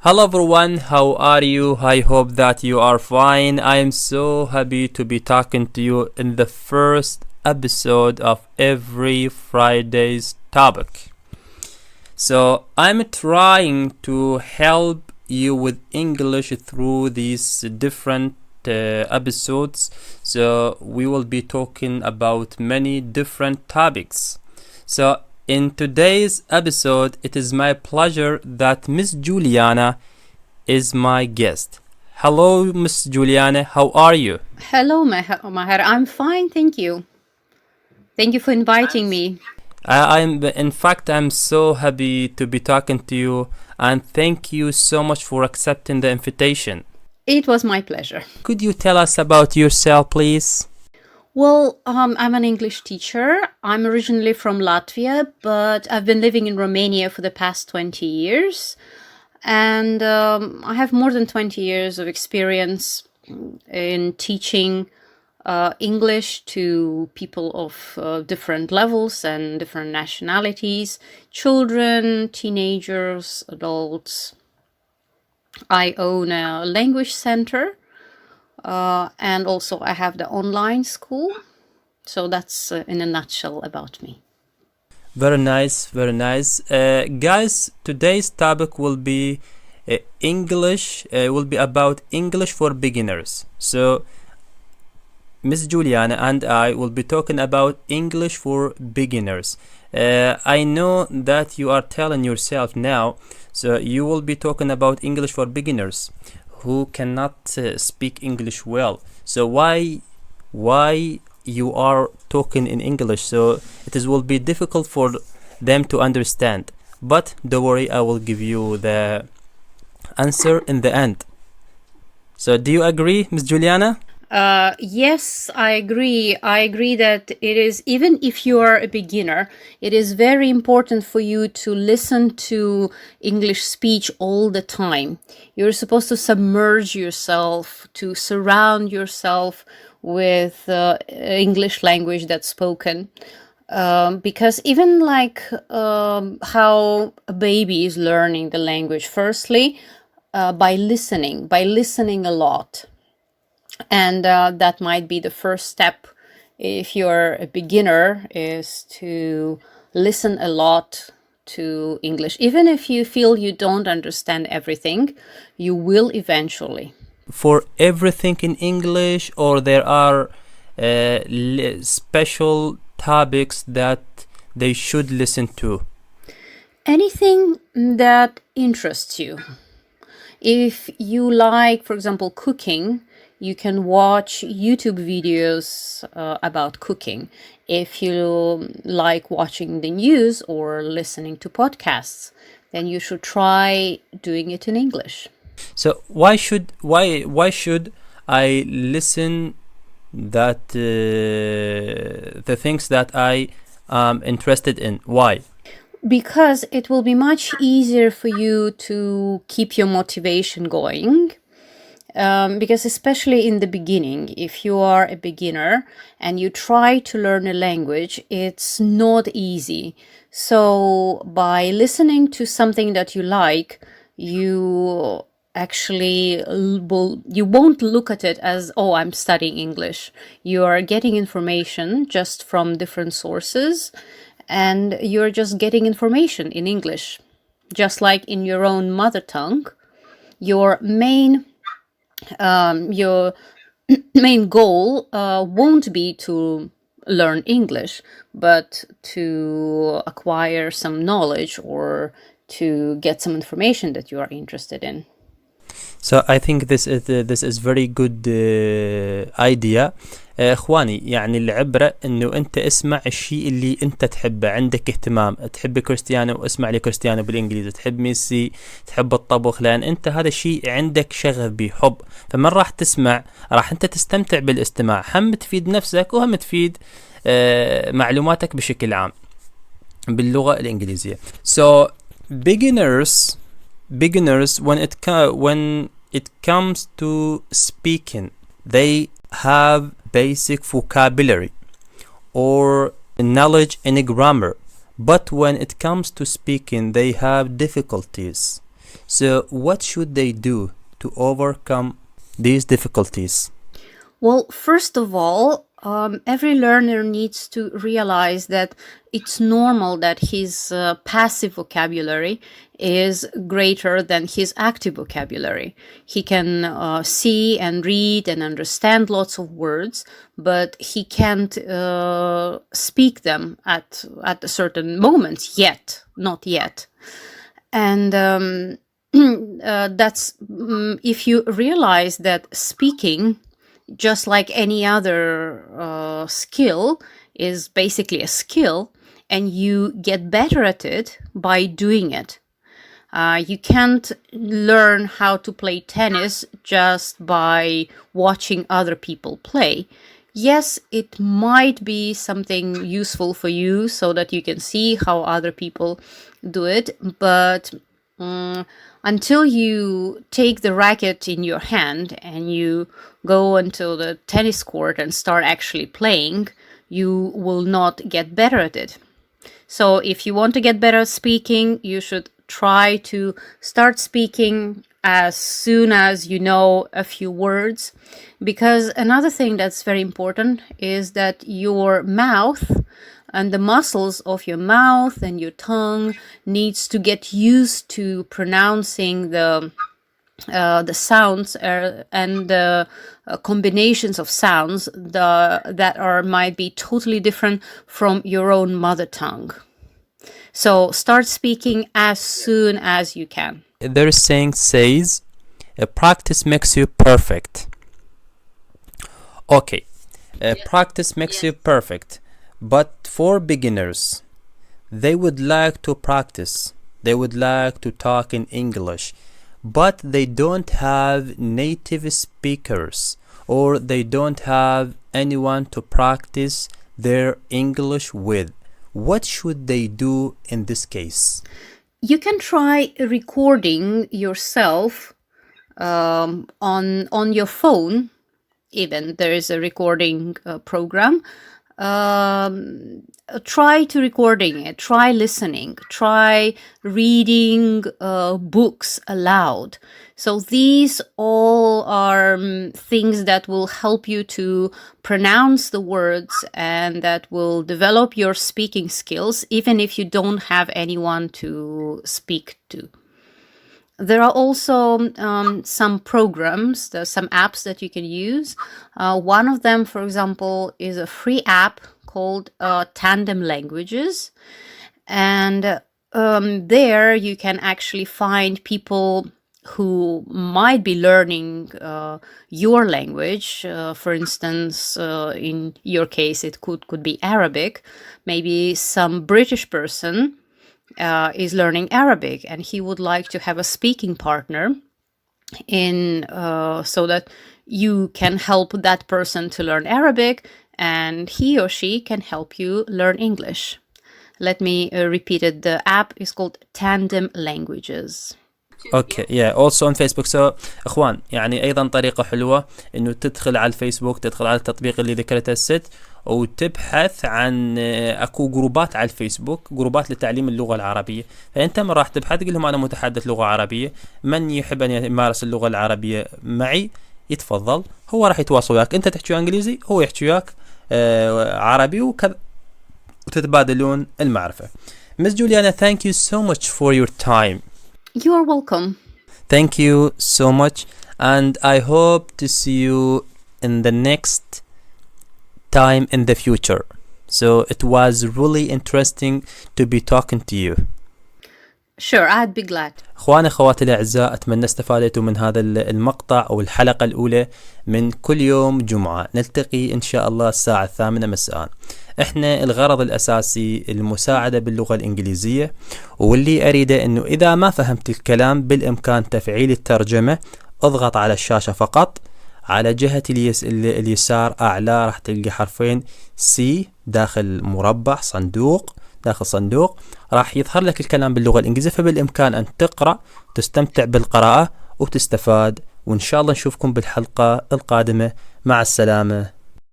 Hello everyone, how are you? I hope that you are fine. I am so happy to be talking to you in the first episode of every Friday's topic. So I'm trying to help you with English through these different episodes. So we will be talking about many different topics. So in today's episode, it is my pleasure that Miss Jوليانا is my guest. Hello, Miss Jوليانا. How are you? Hello, Maher. I'm fine, thank you. Thank you for inviting me. I'm so happy to be talking to you, and thank you so much for accepting the invitation. It was my pleasure. Could you tell us about yourself, please? Well, I'm an English teacher. I'm originally from Latvia, but I've been living in Romania for the past 20 years. And I have more than 20 years of experience in teaching English to people of different levels and different nationalities, children, teenagers, adults. I own a language center. And also I have the online school. So that's in a nutshell about me. Very nice, very nice. Guys, today's topic will be will be about English for beginners. So Miss Jوليانا and I will be talking about English for beginners. I know that you are telling yourself now, so you will be talking about English for beginners who cannot speak English well. So why you are talking in English? So will be difficult for them to understand. But don't worry, I will give you the answer in the end. So do you agree, Miss Jوليانا? Yes, I agree. I agree that it is, even if you are a beginner, it is very important for you to listen to English speech all the time. You're supposed to submerge yourself, to surround yourself with English language that's spoken. Because even like how a baby is learning the language, firstly, by listening a lot. And that might be the first step if you're a beginner, is to listen a lot to English. Even if you feel you don't understand everything, you will eventually. For everything in English, or there are special topics that they should listen to? Anything that interests you. If you like, for example, cooking, you can watch YouTube videos about cooking. If you like watching the news or listening to podcasts, then you should try doing it in English. So why should I listen that the things that I am interested in? Why? Because it will be much easier for you to keep your motivation going. Because especially in the beginning, if you are a beginner and you try to learn a language, it's not easy. So by listening to something that you like, you actually you won't look at it as, oh, I'm studying English. You are getting information just from different sources, and you're just getting information in English. Just like in your own mother tongue, your main goal won't be to learn English, but to acquire some knowledge or to get some information that you are interested in. So I think this is very good idea. اخواني، يعني العبرة انه انت اسمع الشيء اللي انت تحبه، عندك اهتمام، تحب كريستيانو اسمع لي كريستيانو بالانجليزي، تحب ميسي، تحب الطبخ، لان انت هذا الشيء عندك شغف به، حب، فمن راح تسمع راح انت تستمتع بالاستماع، هم تفيد نفسك وهم تفيد معلوماتك بشكل عام باللغة الانجليزية. So beginners when it comes to speaking, they have basic vocabulary or knowledge in grammar, but when it comes to speaking they have difficulties. So what should they do to overcome these difficulties? Well, first of all, every learner needs to realize that it's normal that his passive vocabulary is greater than his active vocabulary. He can see and read and understand lots of words, but he can't speak them at a certain moment yet, not yet. And that's if you realize that speaking, just like any other skill, is basically a skill, and you get better at it by doing it. You can't learn how to play tennis just by watching other people play. Yes, it might be something useful for you so that you can see how other people do it, but until you take the racket in your hand and you go into the tennis court and start actually playing, you will not get better at it. So if you want to get better at speaking, you should try to start speaking as soon as you know a few words. Because another thing that's very important is that your mouth and the muscles of your mouth and your tongue needs to get used to pronouncing the sounds and the combinations of sounds that might be totally different from your own mother tongue. So start speaking as soon as you can. Their saying says, practice makes you perfect. Okay, practice makes you perfect. But for beginners, they would like to practice. They would like to talk in English, but they don't have native speakers, or they don't have anyone to practice their English with. What should they do in this case? You can try recording yourself on your phone. Even there is a recording program. Try to recording it, try listening, try reading books aloud. So these all are things that will help you to pronounce the words and that will develop your speaking skills, even if you don't have anyone to speak to. There are also some programs, some apps that you can use. One of them, for example, is a free app called Tandem Languages. And there you can actually find people who might be learning your language. For instance, in your case, it could be Arabic. Maybe some British person is learning Arabic and he would like to have a speaking partner so that you can help that person to learn Arabic and he or she can help you learn English. Let me repeat it. The app is called Tandem Languages. اوكي يا also on Facebook. So اخوان يعني ايضا طريقة حلوة انه تدخل على الفيسبوك، تدخل على التطبيق اللي ذكرته الست وتبحث عن اكو جروبات على الفيسبوك، جروبات لتعليم اللغة العربية. فانت من راح تبحث تقول لهم انا متحدث لغة عربية، من يحب ان يمارس اللغة العربية معي يتفضل، هو راح يتواصل وياك، انت تحكي انجليزي هو يحكي وياك عربي وكذا وتتبادلون المعرفة. Miss Juliana, thank you so much for your time. You are welcome. Thank you so much, and I hope to see you in the next time in the future. So it was really interesting to be talking to you. Sure, I'd be glad. اخواني اخواتي الاعزاء، اتمنى استفادتوا من هذا المقطع او الحلقة الاولى من كل يوم جمعة. نلتقي ان شاء الله الساعة 8 مساء. احنا الغرض الاساسي المساعدة باللغة الانجليزية، واللي اريده انه اذا ما فهمت الكلام بالامكان تفعيل الترجمة. اضغط على الشاشة فقط، على جهة اليسار اعلى راح تلقى حرفين سي داخل مربع صندوق، داخل صندوق راح يظهر لك الكلام باللغة الإنجليزية، فبالإمكان أن تقرأ، تستمتع بالقراءة وتستفاد. وإن شاء الله نشوفكم بالحلقة القادمة. مع السلامة.